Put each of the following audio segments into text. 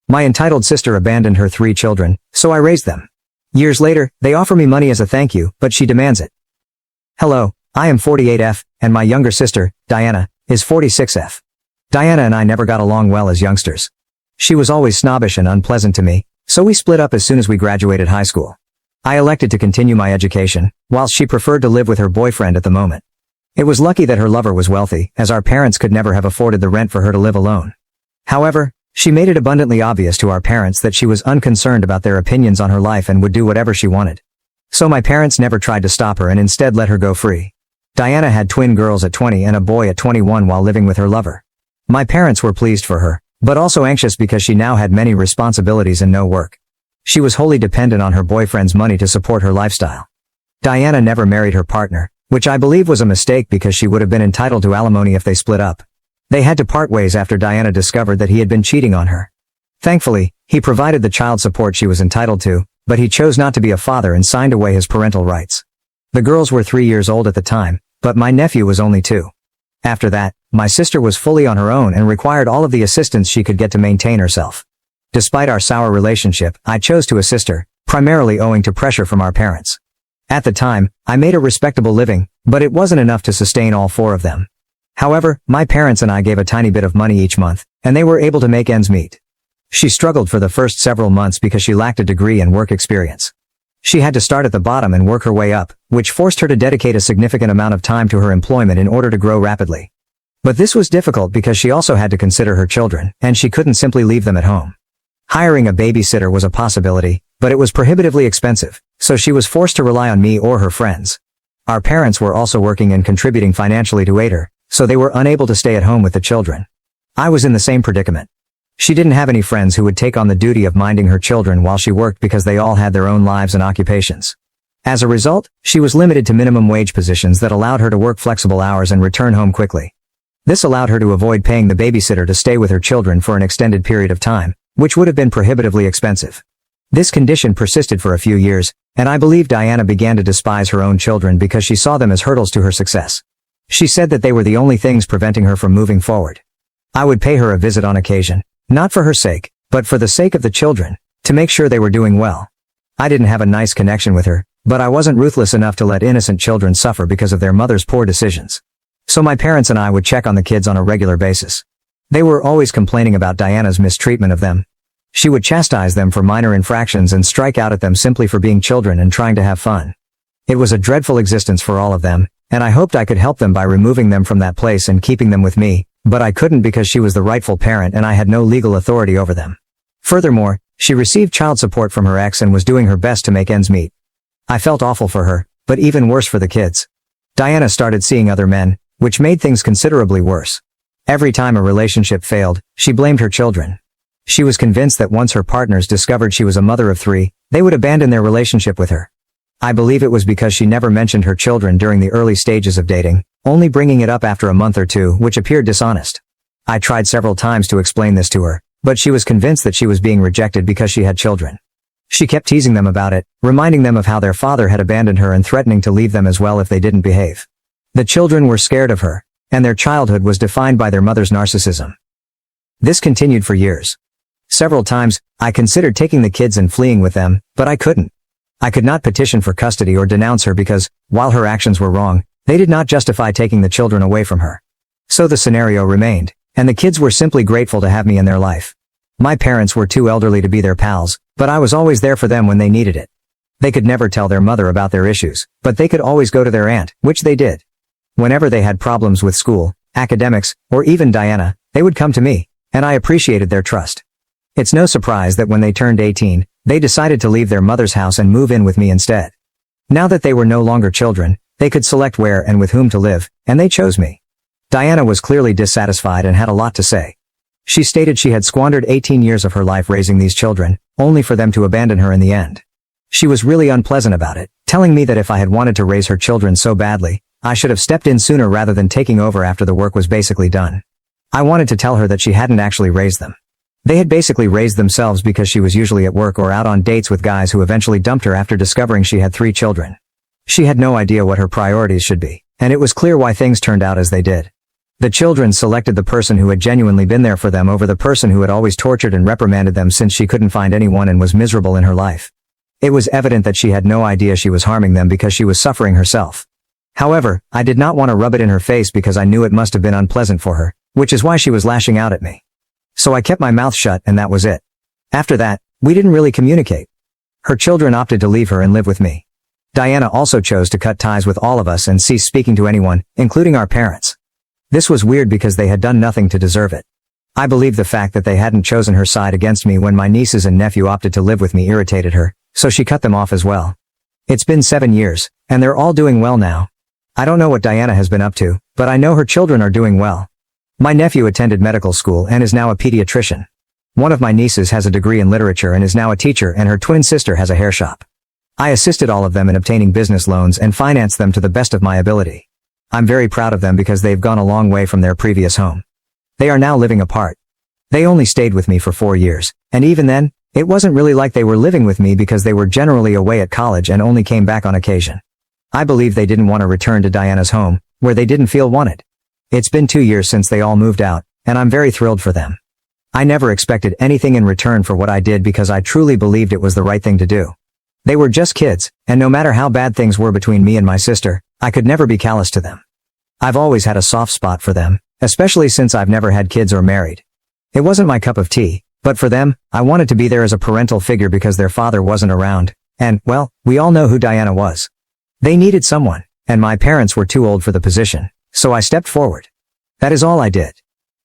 My entitled sister abandoned her 3 children, so I raised them. Years later, they offer me money as a thank you, but she demands it. Hello, I am 48F, and my younger sister, Diana, is 46F. Diana and I never got along well as youngsters. She was always snobbish and unpleasant to me, so we split up as soon as we graduated high school. I elected to continue my education, whilst she preferred to live with her boyfriend at the moment. It was lucky that her lover was wealthy, as our parents could never have afforded the rent for her to live alone. However, she made it abundantly obvious to our parents that she was unconcerned about their opinions on her life and would do whatever she wanted. So my parents never tried to stop her and instead let her go free. Diana had twin girls at 20 and a boy at 21 while living with her lover. My parents were pleased for her, but also anxious because she now had many responsibilities and no work. She was wholly dependent on her boyfriend's money to support her lifestyle. Diana never married her partner, which I believe was a mistake because she would have been entitled to alimony if they split up. They had to part ways after Diana discovered that he had been cheating on her. Thankfully, he provided the child support she was entitled to, but he chose not to be a father and signed away his parental rights. The girls were 3 years old at the time, but my nephew was only 2. After that, my sister was fully on her own and required all of the assistance she could get to maintain herself. Despite our sour relationship, I chose to assist her, primarily owing to pressure from our parents. At the time, I made a respectable living, but it wasn't enough to sustain all 4 of them. However, my parents and I gave a tiny bit of money each month, and they were able to make ends meet. She struggled for the first several months because she lacked a degree and work experience. She had to start at the bottom and work her way up, which forced her to dedicate a significant amount of time to her employment in order to grow rapidly. But this was difficult because she also had to consider her children, and she couldn't simply leave them at home. Hiring a babysitter was a possibility, but it was prohibitively expensive, so she was forced to rely on me or her friends. Our parents were also working and contributing financially to aid her, so they were unable to stay at home with the children. I was in the same predicament. She didn't have any friends who would take on the duty of minding her children while she worked because they all had their own lives and occupations. As a result, she was limited to minimum wage positions that allowed her to work flexible hours and return home quickly. This allowed her to avoid paying the babysitter to stay with her children for an extended period of time, which would have been prohibitively expensive. This condition persisted for a few years, and I believe Diana began to despise her own children because she saw them as hurdles to her success. She said that they were the only things preventing her from moving forward. I would pay her a visit on occasion, not for her sake, but for the sake of the children, to make sure they were doing well. I didn't have a nice connection with her, but I wasn't ruthless enough to let innocent children suffer because of their mother's poor decisions. So my parents and I would check on the kids on a regular basis. They were always complaining about Diana's mistreatment of them. She would chastise them for minor infractions and strike out at them simply for being children and trying to have fun. It was a dreadful existence for all of them, and I hoped I could help them by removing them from that place and keeping them with me, but I couldn't because she was the rightful parent and I had no legal authority over them. Furthermore, she received child support from her ex and was doing her best to make ends meet. I felt awful for her, but even worse for the kids. Diana started seeing other men, which made things considerably worse. Every time a relationship failed, she blamed her children. She was convinced that once her partners discovered she was a mother of 3, they would abandon their relationship with her. I believe it was because she never mentioned her children during the early stages of dating, only bringing it up after a month or 2, which appeared dishonest. I tried several times to explain this to her, but she was convinced that she was being rejected because she had children. She kept teasing them about it, reminding them of how their father had abandoned her and threatening to leave them as well if they didn't behave. The children were scared of her, and their childhood was defined by their mother's narcissism. This continued for years. Several times, I considered taking the kids and fleeing with them, but I couldn't. I could not petition for custody or denounce her because, while her actions were wrong, they did not justify taking the children away from her. So the scenario remained, and the kids were simply grateful to have me in their life. My parents were too elderly to be their pals, but I was always there for them when they needed it. They could never tell their mother about their issues, but they could always go to their aunt, which they did. Whenever they had problems with school, academics, or even Diana, they would come to me, and I appreciated their trust. It's no surprise that when they turned 18, they decided to leave their mother's house and move in with me instead. Now that they were no longer children, they could select where and with whom to live, and they chose me. Diana was clearly dissatisfied and had a lot to say. She stated she had squandered 18 years of her life raising these children, only for them to abandon her in the end. She was really unpleasant about it, telling me that if I had wanted to raise her children so badly, I should have stepped in sooner rather than taking over after the work was basically done. I wanted to tell her that she hadn't actually raised them. They had basically raised themselves because she was usually at work or out on dates with guys who eventually dumped her after discovering she had 3 children. She had no idea what her priorities should be, and it was clear why things turned out as they did. The children selected the person who had genuinely been there for them over the person who had always tortured and reprimanded them since she couldn't find anyone and was miserable in her life. It was evident that she had no idea she was harming them because she was suffering herself. However, I did not want to rub it in her face because I knew it must have been unpleasant for her, which is why she was lashing out at me. So I kept my mouth shut and that was it. After that, we didn't really communicate. Her children opted to leave her and live with me. Diana also chose to cut ties with all of us and cease speaking to anyone, including our parents. This was weird because they had done nothing to deserve it. I believe the fact that they hadn't chosen her side against me when my nieces and nephew opted to live with me irritated her, so she cut them off as well. It's been 7 years, and they're all doing well now. I don't know what Diana has been up to, but I know her children are doing well. My nephew attended medical school and is now a pediatrician. One of my nieces has a degree in literature and is now a teacher, and her twin sister has a hair shop. I assisted all of them in obtaining business loans and financed them to the best of my ability. I'm very proud of them because they've gone a long way from their previous home. They are now living apart. They only stayed with me for 4 years, and even then, it wasn't really like they were living with me because they were generally away at college and only came back on occasion. I believe they didn't want to return to Diana's home, where they didn't feel wanted. It's been 2 years since they all moved out, and I'm very thrilled for them. I never expected anything in return for what I did because I truly believed it was the right thing to do. They were just kids, and no matter how bad things were between me and my sister, I could never be callous to them. I've always had a soft spot for them, especially since I've never had kids or married. It wasn't my cup of tea, but for them, I wanted to be there as a parental figure because their father wasn't around, and, well, we all know who Diana was. They needed someone, and my parents were too old for the position, so I stepped forward. That is all I did.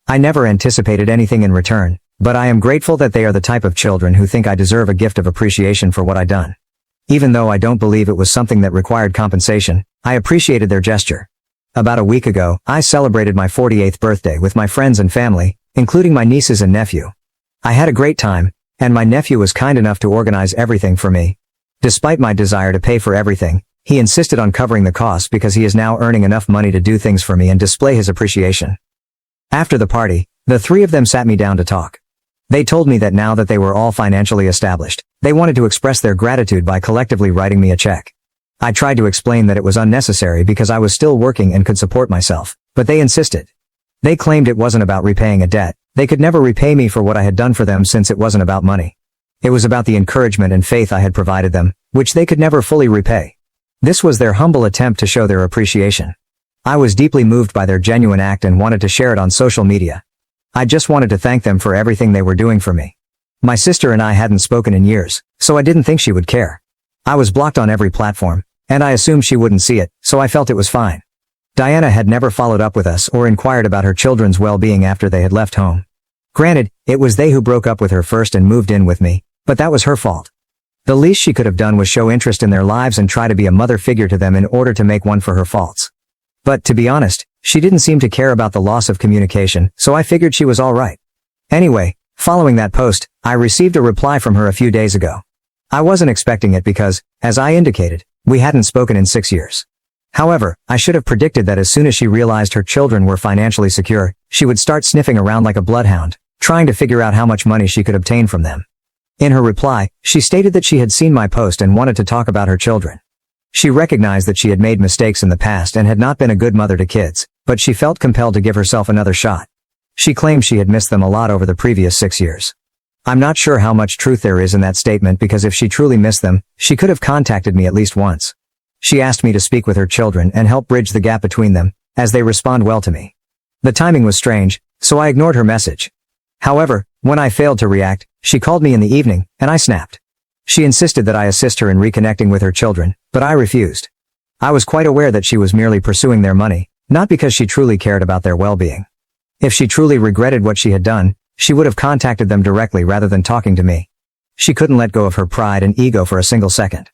I never anticipated anything in return, but I am grateful that they are the type of children who think I deserve a gift of appreciation for what I done. Even though I don't believe it was something that required compensation, I appreciated their gesture. About a week ago, I celebrated my 48th birthday with my friends and family, including my nieces and nephew. I had a great time, and my nephew was kind enough to organize everything for me. Despite my desire to pay for everything, he insisted on covering the costs because he is now earning enough money to do things for me and display his appreciation. After the party, the 3 of them sat me down to talk. They told me that now that they were all financially established, they wanted to express their gratitude by collectively writing me a check. I tried to explain that it was unnecessary because I was still working and could support myself, but they insisted. They claimed it wasn't about repaying a debt. They could never repay me for what I had done for them since it wasn't about money. It was about the encouragement and faith I had provided them, which they could never fully repay. This was their humble attempt to show their appreciation. I was deeply moved by their genuine act and wanted to share it on social media. I just wanted to thank them for everything they were doing for me. My sister and I hadn't spoken in years, so I didn't think she would care. I was blocked on every platform, and I assumed she wouldn't see it, so I felt it was fine. Diana had never followed up with us or inquired about her children's well-being after they had left home. Granted, it was they who broke up with her first and moved in with me, but that was her fault. The least she could have done was show interest in their lives and try to be a mother figure to them in order to make one for her faults. But, to be honest, she didn't seem to care about the loss of communication, so I figured she was all right. Anyway, following that post, I received a reply from her a few days ago. I wasn't expecting it because, as I indicated, we hadn't spoken in 6 years. However, I should have predicted that as soon as she realized her children were financially secure, she would start sniffing around like a bloodhound, trying to figure out how much money she could obtain from them. In her reply, she stated that she had seen my post and wanted to talk about her children. She recognized that she had made mistakes in the past and had not been a good mother to kids, but she felt compelled to give herself another shot. She claimed she had missed them a lot over the previous 6 years. I'm not sure how much truth there is in that statement because if she truly missed them, she could have contacted me at least once. She asked me to speak with her children and help bridge the gap between them, as they respond well to me. The timing was strange, so I ignored her message. However, when I failed to react, she called me in the evening, and I snapped. She insisted that I assist her in reconnecting with her children, but I refused. I was quite aware that she was merely pursuing their money, not because she truly cared about their well-being. If she truly regretted what she had done, she would have contacted them directly rather than talking to me. She couldn't let go of her pride and ego for a single second.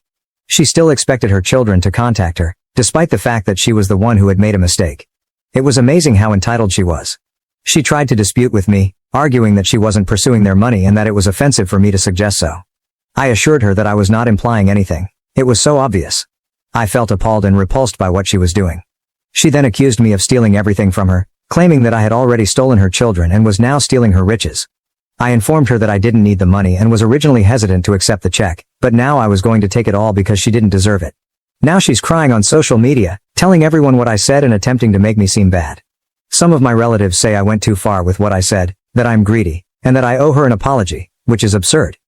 She still expected her children to contact her, despite the fact that she was the one who had made a mistake. It was amazing how entitled she was. She tried to dispute with me, arguing that she wasn't pursuing their money and that it was offensive for me to suggest so. I assured her that I was not implying anything. It was so obvious. I felt appalled and repulsed by what she was doing. She then accused me of stealing everything from her, claiming that I had already stolen her children and was now stealing her riches. I informed her that I didn't need the money and was originally hesitant to accept the check, but now I was going to take it all because she didn't deserve it. Now she's crying on social media, telling everyone what I said and attempting to make me seem bad. Some of my relatives say I went too far with what I said, that I'm greedy, and that I owe her an apology, which is absurd.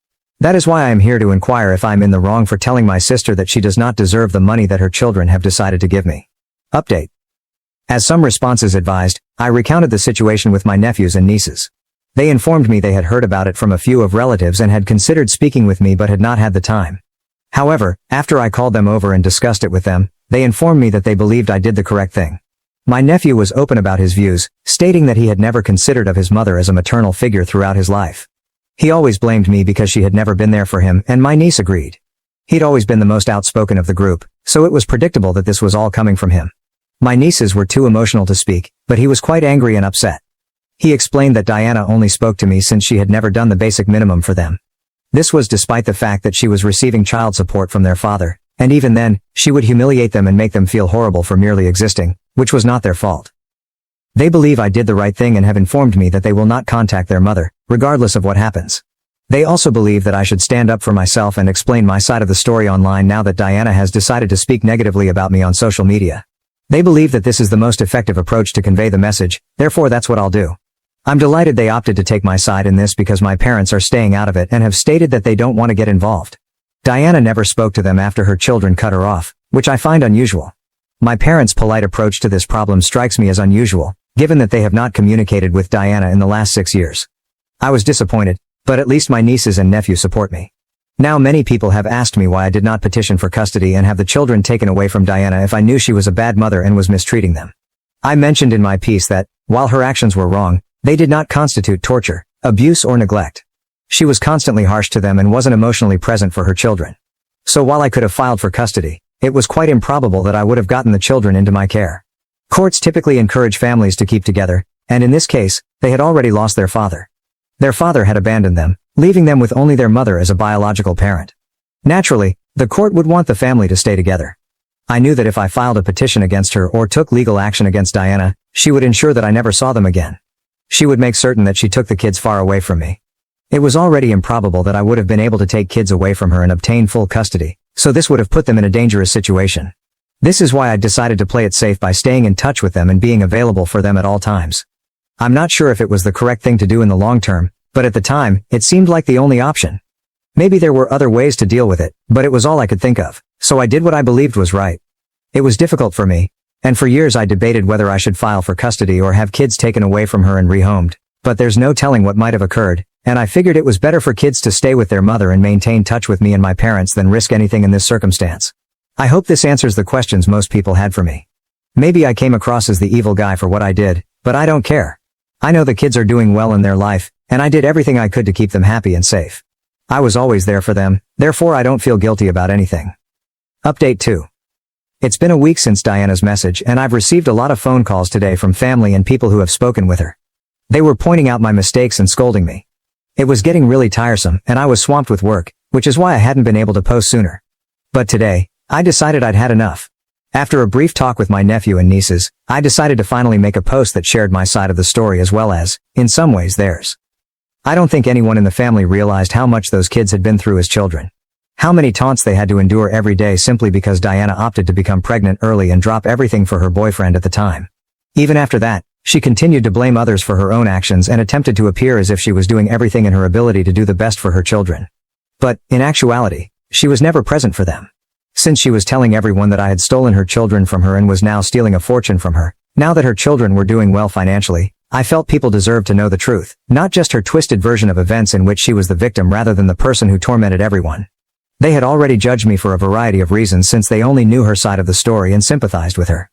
That is why I am here to inquire if I'm in the wrong for telling my sister that she does not deserve the money that her children have decided to give me. Update. As some responses advised, I recounted the situation with my nephews and nieces. They informed me they had heard about it from a few of relatives and had considered speaking with me but had not had the time. However, after I called them over and discussed it with them, they informed me that they believed I did the correct thing. My nephew was open about his views, stating that he had never considered of his mother as a maternal figure throughout his life. He always blamed me because she had never been there for him, and my niece agreed. He'd always been the most outspoken of the group, so it was predictable that this was all coming from him. My nieces were too emotional to speak, but he was quite angry and upset. He explained that Diana only spoke to me since she had never done the basic minimum for them. This was despite the fact that she was receiving child support from their father, and even then, she would humiliate them and make them feel horrible for merely existing, which was not their fault. They believe I did the right thing and have informed me that they will not contact their mother, regardless of what happens. They also believe that I should stand up for myself and explain my side of the story online now that Diana has decided to speak negatively about me on social media. They believe that this is the most effective approach to convey the message, therefore that's what I'll do. I'm delighted they opted to take my side in this because my parents are staying out of it and have stated that they don't want to get involved. Diana never spoke to them after her children cut her off, which I find unusual. My parents' polite approach to this problem strikes me as unusual, given that they have not communicated with Diana in the last 6 years. I was disappointed, but at least my nieces and nephew support me. Now many people have asked me why I did not petition for custody and have the children taken away from Diana if I knew she was a bad mother and was mistreating them. I mentioned in my piece that, while her actions were wrong, they did not constitute torture, abuse or neglect. She was constantly harsh to them and wasn't emotionally present for her children. So while I could have filed for custody, it was quite improbable that I would have gotten the children into my care. Courts typically encourage families to keep together, and in this case, they had already lost their father. Their father had abandoned them, leaving them with only their mother as a biological parent. Naturally, the court would want the family to stay together. I knew that if I filed a petition against her or took legal action against Diana, she would ensure that I never saw them again. She would make certain that she took the kids far away from me. It was already improbable that I would have been able to take kids away from her and obtain full custody, so this would have put them in a dangerous situation. This is why I decided to play it safe by staying in touch with them and being available for them at all times. I'm not sure if it was the correct thing to do in the long term, but at the time, it seemed like the only option. Maybe there were other ways to deal with it, but it was all I could think of, so I did what I believed was right. It was difficult for me, and for years I debated whether I should file for custody or have kids taken away from her and rehomed, but there's no telling what might have occurred, and I figured it was better for kids to stay with their mother and maintain touch with me and my parents than risk anything in this circumstance. I hope this answers the questions most people had for me. Maybe I came across as the evil guy for what I did, but I don't care. I know the kids are doing well in their life, and I did everything I could to keep them happy and safe. I was always there for them, therefore I don't feel guilty about anything. Update 2. It's been a week since Diana's message and I've received a lot of phone calls today from family and people who have spoken with her. They were pointing out my mistakes and scolding me. It was getting really tiresome and I was swamped with work, which is why I hadn't been able to post sooner. But today, I decided I'd had enough. After a brief talk with my nephew and nieces, I decided to finally make a post that shared my side of the story as well as, in some ways, theirs. I don't think anyone in the family realized how much those kids had been through as children. How many taunts they had to endure every day simply because Diana opted to become pregnant early and drop everything for her boyfriend at the time. Even after that, she continued to blame others for her own actions and attempted to appear as if she was doing everything in her ability to do the best for her children. But, in actuality, she was never present for them. Since she was telling everyone that I had stolen her children from her and was now stealing a fortune from her, now that her children were doing well financially, I felt people deserved to know the truth, not just her twisted version of events in which she was the victim rather than the person who tormented everyone. They had already judged me for a variety of reasons since they only knew her side of the story and sympathized with her.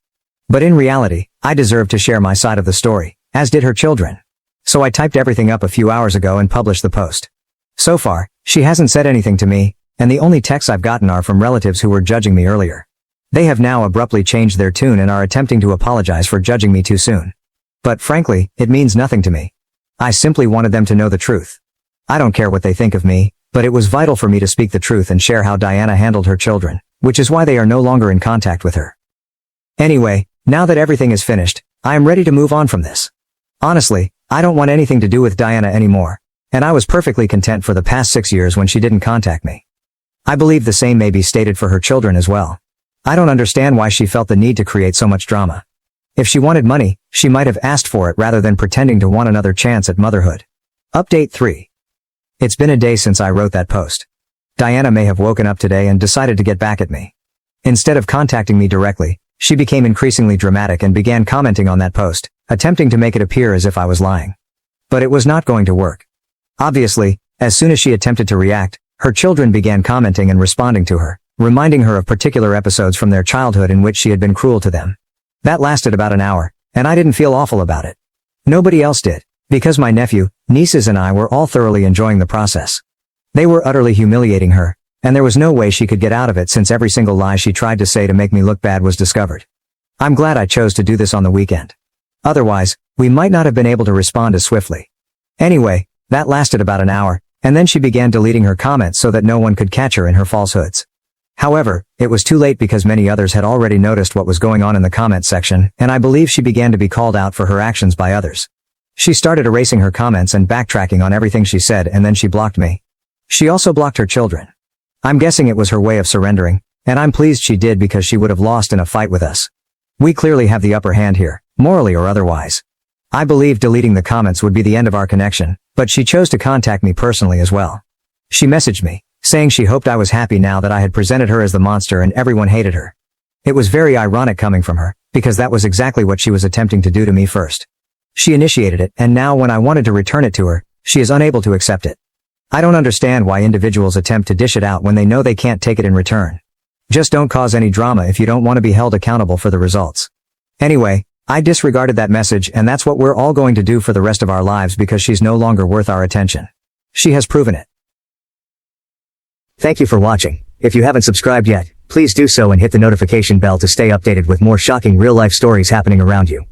But in reality, I deserved to share my side of the story, as did her children. So I typed everything up a few hours ago and published the post. So far, she hasn't said anything to me, and the only texts I've gotten are from relatives who were judging me earlier. They have now abruptly changed their tune and are attempting to apologize for judging me too soon. But frankly, it means nothing to me. I simply wanted them to know the truth. I don't care what they think of me, but it was vital for me to speak the truth and share how Diana handled her children, which is why they are no longer in contact with her. Anyway, now that everything is finished, I am ready to move on from this. Honestly, I don't want anything to do with Diana anymore, and I was perfectly content for the past 6 years when she didn't contact me. I believe the same may be stated for her children as well. I don't understand why she felt the need to create so much drama. If she wanted money, she might have asked for it rather than pretending to want another chance at motherhood. Update 3. It's been a day since I wrote that post. Diana may have woken up today and decided to get back at me. Instead of contacting me directly, she became increasingly dramatic and began commenting on that post, attempting to make it appear as if I was lying. But it was not going to work. Obviously, as soon as she attempted to react, her children began commenting and responding to her, reminding her of particular episodes from their childhood in which she had been cruel to them. That lasted about an hour, and I didn't feel awful about it. Nobody else did, because my nephew, nieces and I were all thoroughly enjoying the process. They were utterly humiliating her, and there was no way she could get out of it since every single lie she tried to say to make me look bad was discovered. I'm glad I chose to do this on the weekend. Otherwise, we might not have been able to respond as swiftly. Anyway, that lasted about an hour, and then she began deleting her comments so that no one could catch her in her falsehoods. However, it was too late because many others had already noticed what was going on in the comments section, and I believe she began to be called out for her actions by others. She started erasing her comments and backtracking on everything she said, and then she blocked me. She also blocked her children. I'm guessing it was her way of surrendering, and I'm pleased she did because she would have lost in a fight with us. We clearly have the upper hand here, morally or otherwise. I believe deleting the comments would be the end of our connection, but she chose to contact me personally as well. She messaged me, saying she hoped I was happy now that I had presented her as the monster and everyone hated her. It was very ironic coming from her, because that was exactly what she was attempting to do to me first. She initiated it, and now when I wanted to return it to her, she is unable to accept it. I don't understand why individuals attempt to dish it out when they know they can't take it in return. Just don't cause any drama if you don't want to be held accountable for the results. Anyway, I disregarded that message, and that's what we're all going to do for the rest of our lives because she's no longer worth our attention. She has proven it. Thank you for watching. If you haven't subscribed yet, please do so and hit the notification bell to stay updated with more shocking real-life stories happening around you.